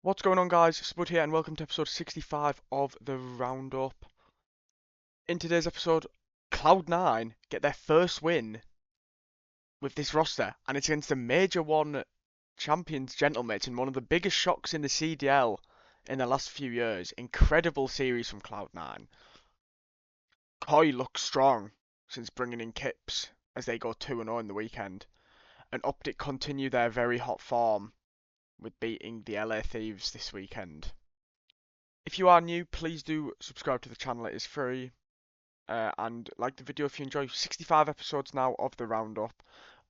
What's going on, guys? Spud here, and welcome to episode 65 of the Roundup. In today's episode, Cloud9 get their first win with this roster, and it's against the Major 1 champions, Gentlemates, in one of the biggest shocks in the CDL in the last few years. Incredible series from Cloud9. Koi looks strong since bringing in Kips as they go 2-0 in the weekend, and Optic continue their very hot form with beating the LA Thieves this weekend. If you are new, please do subscribe to the channel, it is free. And like the video if you enjoy. 65 episodes now of the Roundup.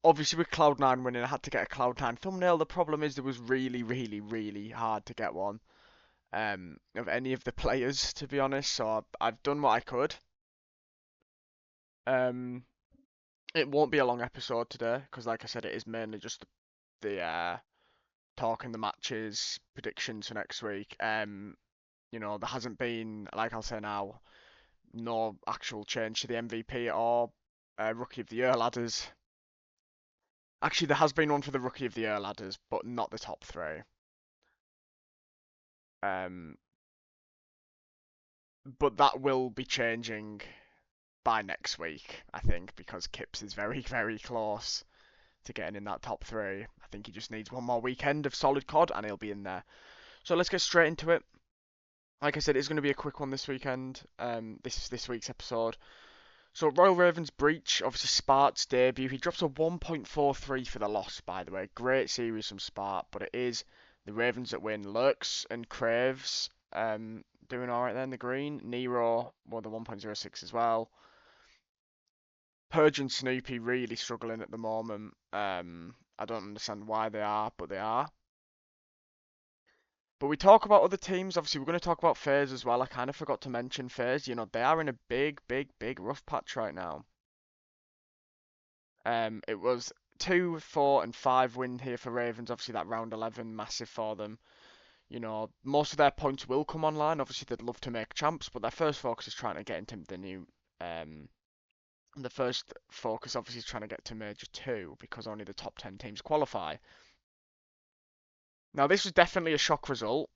Obviously with Cloud9 winning, I had to get a Cloud9 thumbnail. The problem is there was really hard to get one of any of the players, to be honest. So I've done what I could. Um, it won't be a long episode today, because like I said, it is mainly just the talking the matches, predictions for next week. There hasn't been, like I'll say now, no actual change to the MVP or Rookie of the Year ladders. Actually, there has been one for the Rookie of the Year ladders, but not the top three. Um, but that will be changing by next week, I think, because Kips is very close to getting in that top three. I think he just needs one more weekend of solid COD and he'll be in there. So let's get straight into it. Like I said, it's going to be a quick one this weekend. This week's episode. So Royal Ravens breach, obviously Spart's debut. He drops a 1.43 for the loss, by the way. Great series from Spart, but it is the Ravens that win. Lurks and Craves doing alright there in the green. Nero, well, the 1.06 as well. Purge and Snoopy really struggling at the moment. I don't understand why they are, but they are. But we talk about other teams. Obviously, we're going to talk about FaZe as well. I kind of forgot to mention FaZe. They are in a big rough patch right now. It was 2, 4, and 5 win here for Ravens. Obviously, that round 11 massive for them. Most of their points will come online. Obviously, they'd love to make champs, but their first focus is trying to get into the new. The first focus obviously is trying to get to Major 2 because only the top 10 teams qualify. Now, this was definitely a shock result,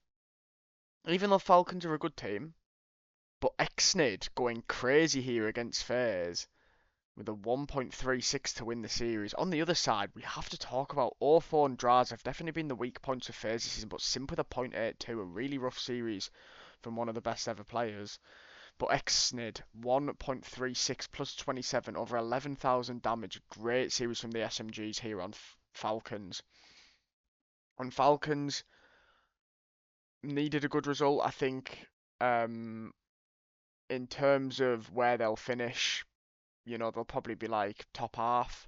even though Falcons are a good team. But Xnid going crazy here against FaZe with a 1.36 to win the series. On the other side, we have to talk about Ortho and Draz have definitely been the weak points of FaZe this season, but Simp with a 0.82, a really rough series from one of the best ever players. But Xnid, 1.36 plus 27, over 11,000 damage. Great series from the SMGs here on Falcons. On Falcons, needed a good result, I think, in terms of where they'll finish. They'll probably be like top half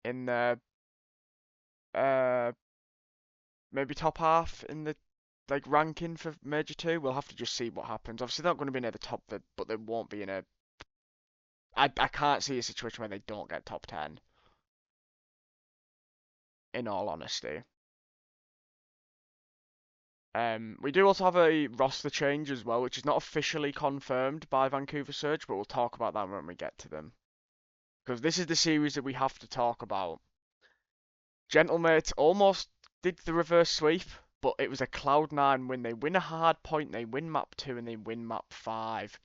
in the uh maybe top half in the like ranking for Major 2. We'll have to just see what happens. Obviously, they're not going to be near the top, but they won't be in a. I can't see a situation where they don't get top 10. In all honesty, we do also have a roster change as well, which is not officially confirmed by Vancouver Surge, but we'll talk about that when we get to them. Because this is the series that we have to talk about. Gentlemates almost did the reverse sweep, but it was a Cloud9 win. They win a hard point, they win map 2, and they win map 5.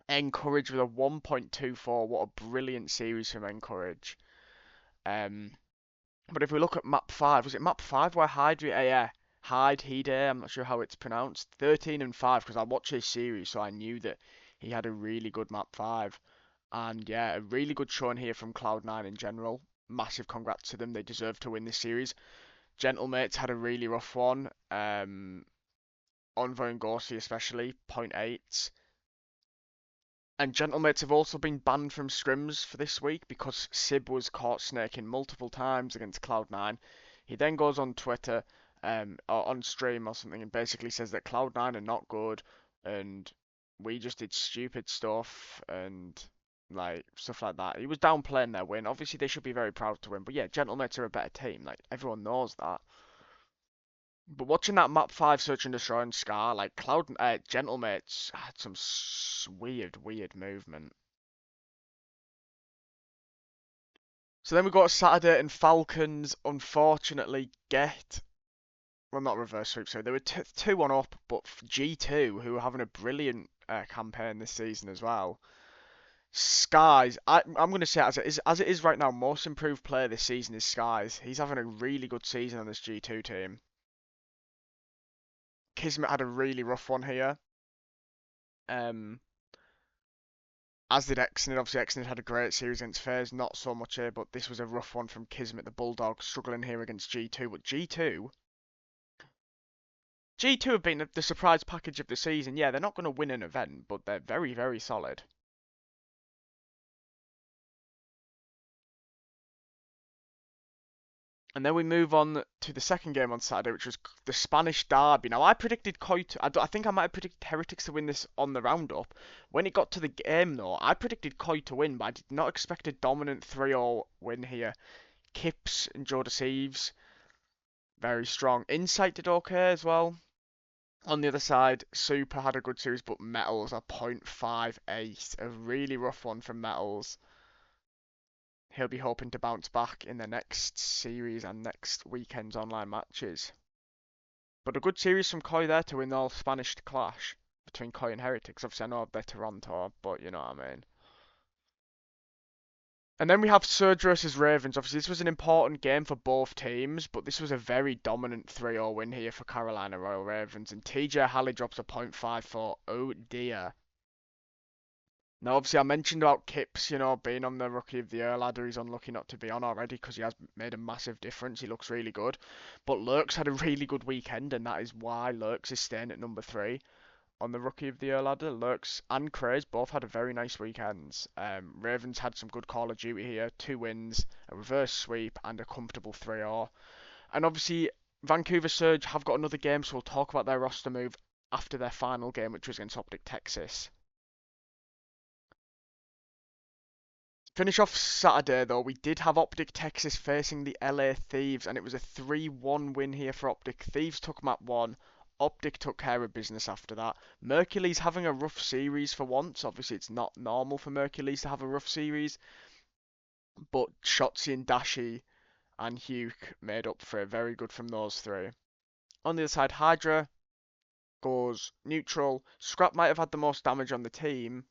Encourage with a 1.24. What a brilliant series from Encourage. But if we look at map 5, was it map 5 where Hyde, yeah, Hede, I'm not sure how it's pronounced, 13 and 5, because I watched his series, so I knew that he had a really good map 5. And yeah, a really good showing here from Cloud9 in general. Massive congrats to them, they deserve to win this series. Gentlemates had a really rough one. Envoy and Gorsi especially, 0.8s. And Gentlemates have also been banned from scrims for this week because Sib was caught snaking multiple times against Cloud9. He then goes on Twitter, or on stream or something, and basically says that Cloud9 are not good, and we just did stupid stuff, and like stuff like that. He was downplaying their win. Obviously, they should be very proud to win, but yeah, Gentlemates are a better team. Like everyone knows that. But watching that map 5 Search and Destroy and Scar, like Gentlemates had some weird movement. So then we got Saturday and Falcons unfortunately get well, not reverse sweep, so they were 2-1 up, but G2, who are having a brilliant campaign this season as well. Skies, I'm going to say as it is right now, most improved player this season is Skies. He's having a really good season on this G2 team. Kismet had a really rough one here. Um, as did Exnid. Obviously, Exnid had a great series against FaZe, not so much here, but this was a rough one from Kismet, the Bulldog, struggling here against G2. But G2 have been the surprise package of the season. Yeah, they're not going to win an event, but they're very, very solid. And then we move on to the second game on Saturday, which was the Spanish derby. Now, I predicted I think I might have predicted Heretics to win this on the roundup. When it got to the game, though, I predicted Koi to win, but I did not expect a dominant 3-0 win here. Kips and Joe Deceives, very strong. Insight did okay as well. On the other side, Super had a good series, but Metals a 0.58. A really rough one from Metals. He'll be hoping to bounce back in the next series and next weekend's online matches. But a good series from Koi there to win the all-Spanish clash between Koi and Heretics. Obviously, I know they're Toronto, but you know what I mean. And then we have Surge versus Ravens. Obviously, this was an important game for both teams, but this was a very dominant 3-0 win here for Carolina Royal Ravens. And TJ Halley drops a 0.54. Oh dear. Now, obviously, I mentioned about Kips, being on the Rookie of the Year ladder. He's unlucky not to be on already because he has made a massive difference. He looks really good. But Lurks had a really good weekend, and that is why Lurks is staying at number 3 on the Rookie of the Year ladder. Lurks and Craze both had a very nice weekends. Ravens had some good Call of Duty here. 2 wins, a reverse sweep, and a comfortable 3-0. And obviously, Vancouver Surge have got another game, so we'll talk about their roster move after their final game, which was against Optic Texas. Finish off Saturday though, we did have Optic Texas facing the LA Thieves, and it was a 3-1 win here for Optic. Thieves took map 1, Optic took care of business after that. Mercules having a rough series for once. Obviously, it's not normal for Mercules to have a rough series, but Shotzi and Dashi and Hugh made up for it. Very good from those three. On the other side, Hydra goes neutral. Scrap might have had the most damage on the team,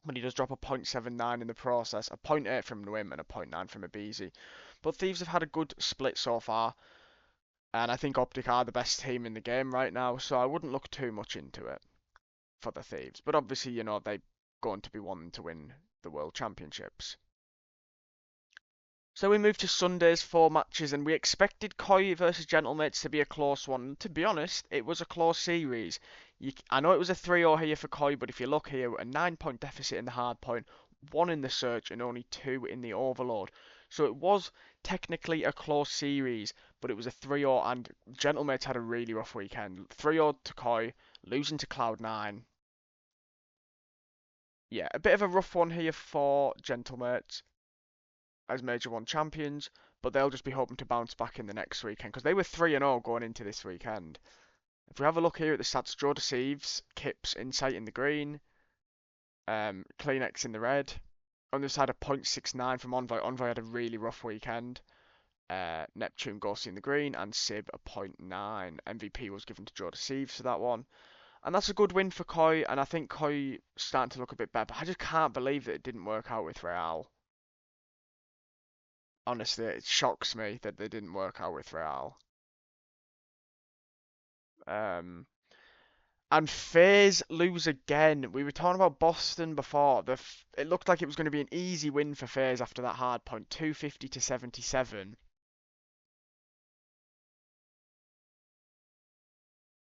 but he does drop a 0.79 in the process, a 0.8 from Nwim and a 0.9 from Abizi. But Thieves have had a good split so far, and I think Optic are the best team in the game right now, so I wouldn't look too much into it for the Thieves. But obviously, they're going to be wanting to win the World Championships. So we move to Sunday's 4 matches, and we expected Koi versus Gentlemates to be a close one. To be honest, it was a close series. I know it was a 3-0 here for Koi, but if you look here, a 9-point deficit in the hard point, 1 in the search, and only 2 in the overload. So it was technically a close series, but it was a 3-0, and Gentlemates had a really rough weekend. 3-0 to Koi, losing to CLOUD9. Yeah, a bit of a rough one here for Gentlemates as Major 1 champions, but they'll just be hoping to bounce back in the next weekend because they were 3-0 going into this weekend. If we have a look here at the stats, Joe Deceives, Kips, Insight in the green, Kleenex in the red. On the side, a 0.69 from Envoy. Envoy had a really rough weekend. Neptune, Ghosty in the green, and Sib a 0.9. MVP was given to Joe Deceives for that one. And that's a good win for Koi, and I think Koi starting to look a bit better. But I just can't believe that it didn't work out with Real. Honestly, it shocks me that they didn't work out with Real. And FaZe lose again. We were talking about Boston before. It looked like it was going to be an easy win for FaZe after that hard point, 250 to 77.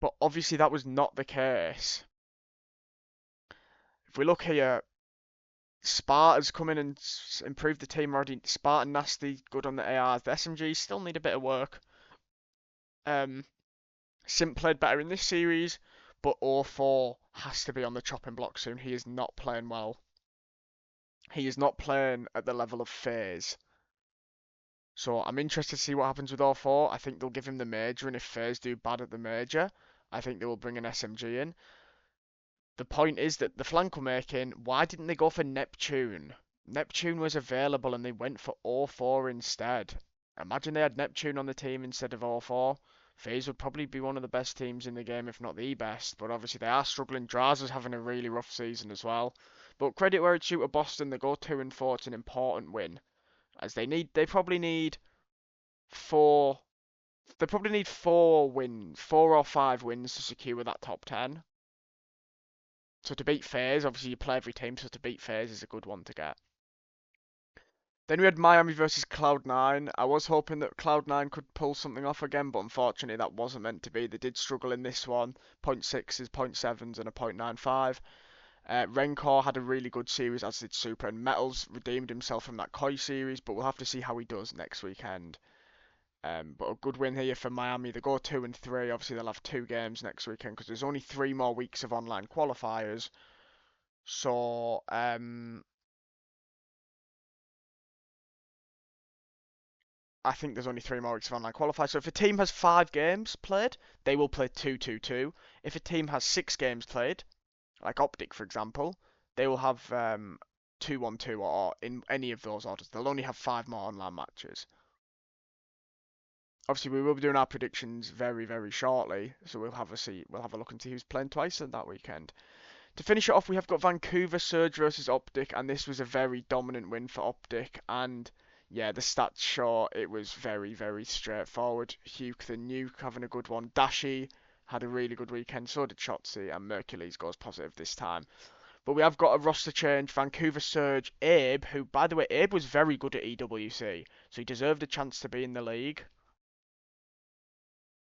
But obviously that was not the case. If we look here, Sparta's come in and improved the team already. Sparta Nasty, good on the ARs. The SMGs still need a bit of work. Simp played better in this series, but 0-4 has to be on the chopping block soon. He is not playing well. He is not playing at the level of FaZe. So I'm interested to see what happens with 0-4. I think they'll give him the major, and if FaZe do bad at the major, I think they will bring an SMG in. The point is that the flank were making, why didn't they go for Neptune? Neptune was available and they went for 0-4 instead. Imagine they had Neptune on the team instead of 0-4. FaZe would probably be one of the best teams in the game, if not the best. But obviously they are struggling. Draza's having a really rough season as well. But credit where it's due to Boston, they go 2-4. It's an important win, as they probably need four. They probably need 4 wins, 4 or 5 wins to secure that top 10. So to beat FaZe, obviously you play every team, so to beat FaZe is a good one to get. Then we had Miami versus CLOUD9. I was hoping that CLOUD9 could pull something off again, but unfortunately that wasn't meant to be. They did struggle in this one. 0.6s, 0.7s, and a 0.95. Rencor had a really good series, as did Super, and Metals redeemed himself from that Koi series, but we'll have to see how he does next weekend. But a good win here for Miami. They go 2-3. Obviously, they'll have 2 games next weekend because there's only 3 more weeks of online qualifiers. So, I think there's only 3 more weeks of online qualifiers. So if a team has 5 games played, they will play 2-2-2. If a team has 6 games played, like Optic for example, they will have 2-1-2 or in any of those orders. They'll only have 5 more online matches. Obviously, we will be doing our predictions very, very shortly, so we'll have a see. We'll have a look and see who's playing twice in that weekend. To finish it off, we have got Vancouver Surge versus Optic, and this was a very dominant win for Optic. And yeah, the stats show it was very, very straightforward. Hugh the Nuke having a good one. Dashi had a really good weekend. So did Shotzi, and Mercules goes positive this time. But we have got a roster change. Vancouver Surge, Abe, who, by the way, Abe was very good at EWC, so he deserved a chance to be in the league.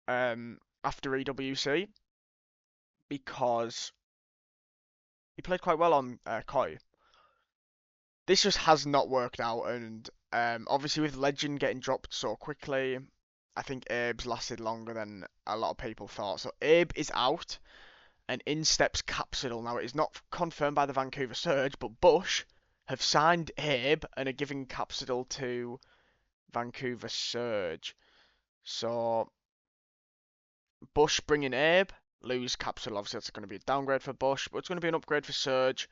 After EWC, because he played quite well on Koi. This just has not worked out, and obviously with Legend getting dropped so quickly, I think Abe's lasted longer than a lot of people thought. So Abe is out, and in steps Capsidal. Now it is not confirmed by the Vancouver Surge, but Bush have signed Abe and are giving Capsidal to Vancouver Surge. So Bush bringing Abe, lose Capsule. Obviously, that's going to be a downgrade for Bush, but it's going to be an upgrade for Surge.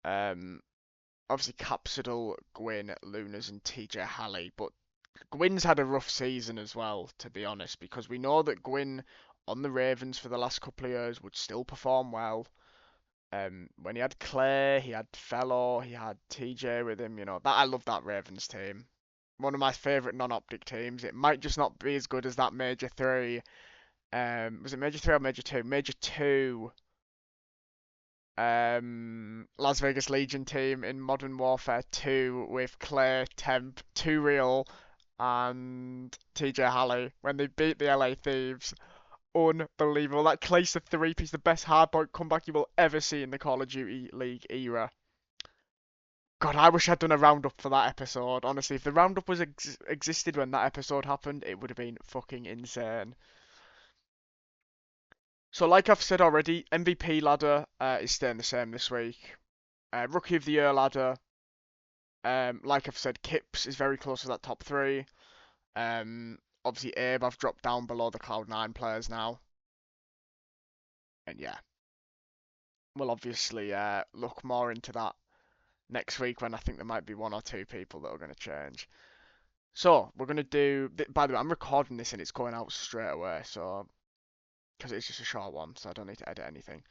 Obviously, Capsule, Gwyn, Lunas, and TJ Halley. But Gwyn's had a rough season as well, to be honest, because we know that Gwyn on the Ravens for the last couple of years would still perform well. When he had Clay, he had Fellow, he had TJ with him. You know that I love that Ravens team. One of my favourite non-optic teams. It might just not be as good as that Major 3. Was it Major 3 or Major 2? Major 2. Las Vegas Legion team in Modern Warfare 2 with Clay, Temp, 2 Real, and TJ Halley when they beat the LA Thieves. Unbelievable. That Clay's the 3-piece, the best hardpoint comeback you will ever see in the Call of Duty League era. God, I wish I'd done a roundup for that episode. Honestly, if the roundup was existed when that episode happened, it would have been fucking insane. So, like I've said already, MVP ladder is staying the same this week. Rookie of the Year ladder, like I've said, Kips is very close to that top 3. Obviously, Abe, I've dropped down below the Cloud9 players now. And yeah, we'll obviously look more into that next week when I think there might be 1 or 2 people that are going to change. So, we're going to do... By the way, I'm recording this and it's going out straight away, so... Because it's just a short one, so I don't need to edit anything.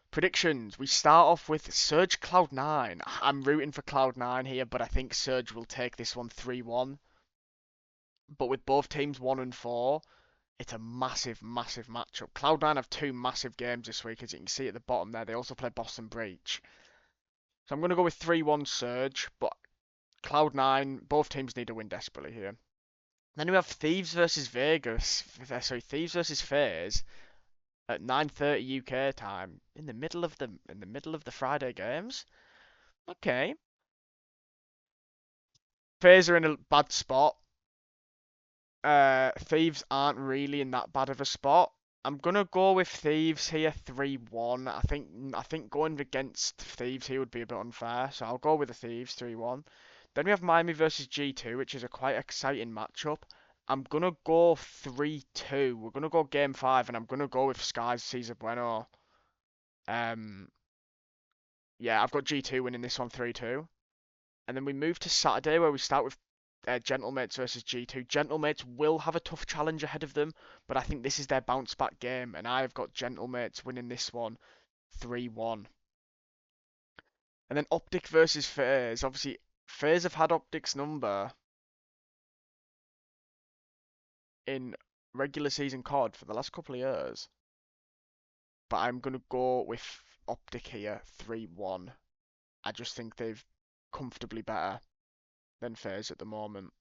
Predictions. We start off with Surge Cloud9. I'm rooting for Cloud9 here, but I think Surge will take this one 3-1. But with both teams 1-4, it's a massive, massive matchup. Cloud9 have 2 massive games this week, as you can see at the bottom there. They also play Boston Breach. So I'm going to go with 3-1 Surge, but Cloud9, both teams need a win desperately here. Then we have Thieves versus Vegas. Sorry, Thieves versus FaZe at 9:30 UK time in the middle of the Friday games. Okay. FaZe are in a bad spot. Thieves aren't really in that bad of a spot. I'm gonna go with Thieves here 3-1. I think going against Thieves here would be a bit unfair, so I'll go with the Thieves 3-1. Then we have Miami versus G2, which is a quite exciting matchup. I'm gonna go 3-2. We're gonna go game 5, and I'm gonna go with Skies Cesar Bueno. Yeah, I've got G2 winning this one 3-2. And then we move to Saturday where we start with Gentlemates versus G2. Gentlemates will have a tough challenge ahead of them, but I think this is their bounce back game, and I've got Gentlemates winning this one 3-1. And then Optic versus FaZe. Obviously, FaZe have had Optic's number in regular season COD for the last couple of years, but I'm going to go with Optic here 3-1. I just think they've comfortably better than FaZe at the moment.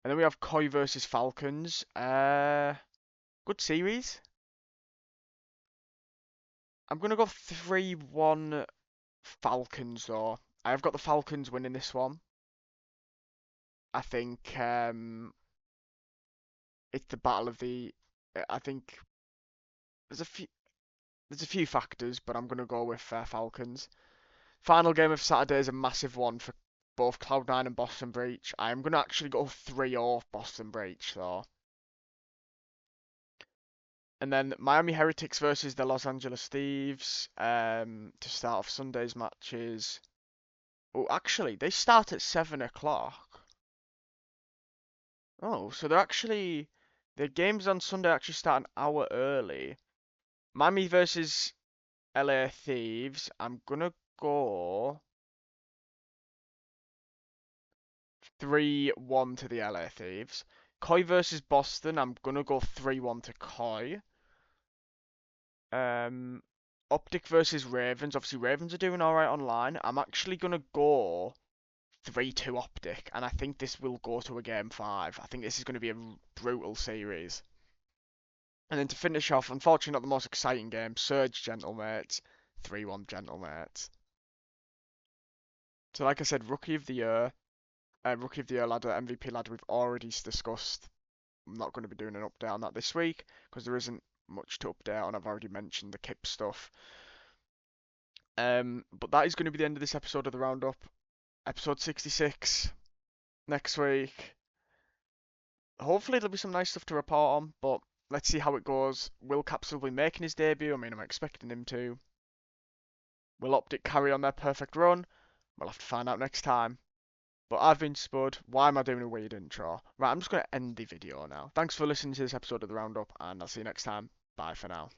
And then we have Koi versus Falcons. Good series. I'm going to go 3-1 Falcons though. I've got the Falcons winning this one. I think it's the battle of the. I think there's a few factors, but I'm going to go with Falcons. Final game of Saturday is a massive one for both Cloud9 and Boston Breach. I'm going to actually go 3-0 Boston Breach though. And then Miami Heretics versus the Los Angeles Thieves to start off Sunday's matches. Oh, actually, they start at 7 o'clock. Oh, so their games on Sunday actually start an hour early. Miami versus LA Thieves. I'm gonna go 3-1 to the LA Thieves. Koi versus Boston. I'm gonna go 3-1 to Koi. Optic versus Ravens. Obviously, Ravens are doing alright online. I'm actually gonna go 3-2 Optic, and I think this will go to a game 5. I think this is going to be a brutal series. And then to finish off, unfortunately not the most exciting game, Surge Gentlemates, 3-1 Gentlemates. So like I said, Rookie of the Year ladder, MVP ladder, we've already discussed. I'm not going to be doing an update on that this week, because there isn't much to update on. I've already mentioned the Kip stuff. But that is going to be the end of this episode of the Roundup. Episode 66 next week. Hopefully there'll be some nice stuff to report on, but let's see how it goes. Will Capsule be making his debut? I mean, I'm expecting him to. Will Optic carry on their perfect run? We'll have to find out next time. But I've been Spud. Why am I doing a weird intro? Right, I'm just going to end the video now. Thanks for listening to this episode of the Roundup, and I'll see you next time. Bye for now.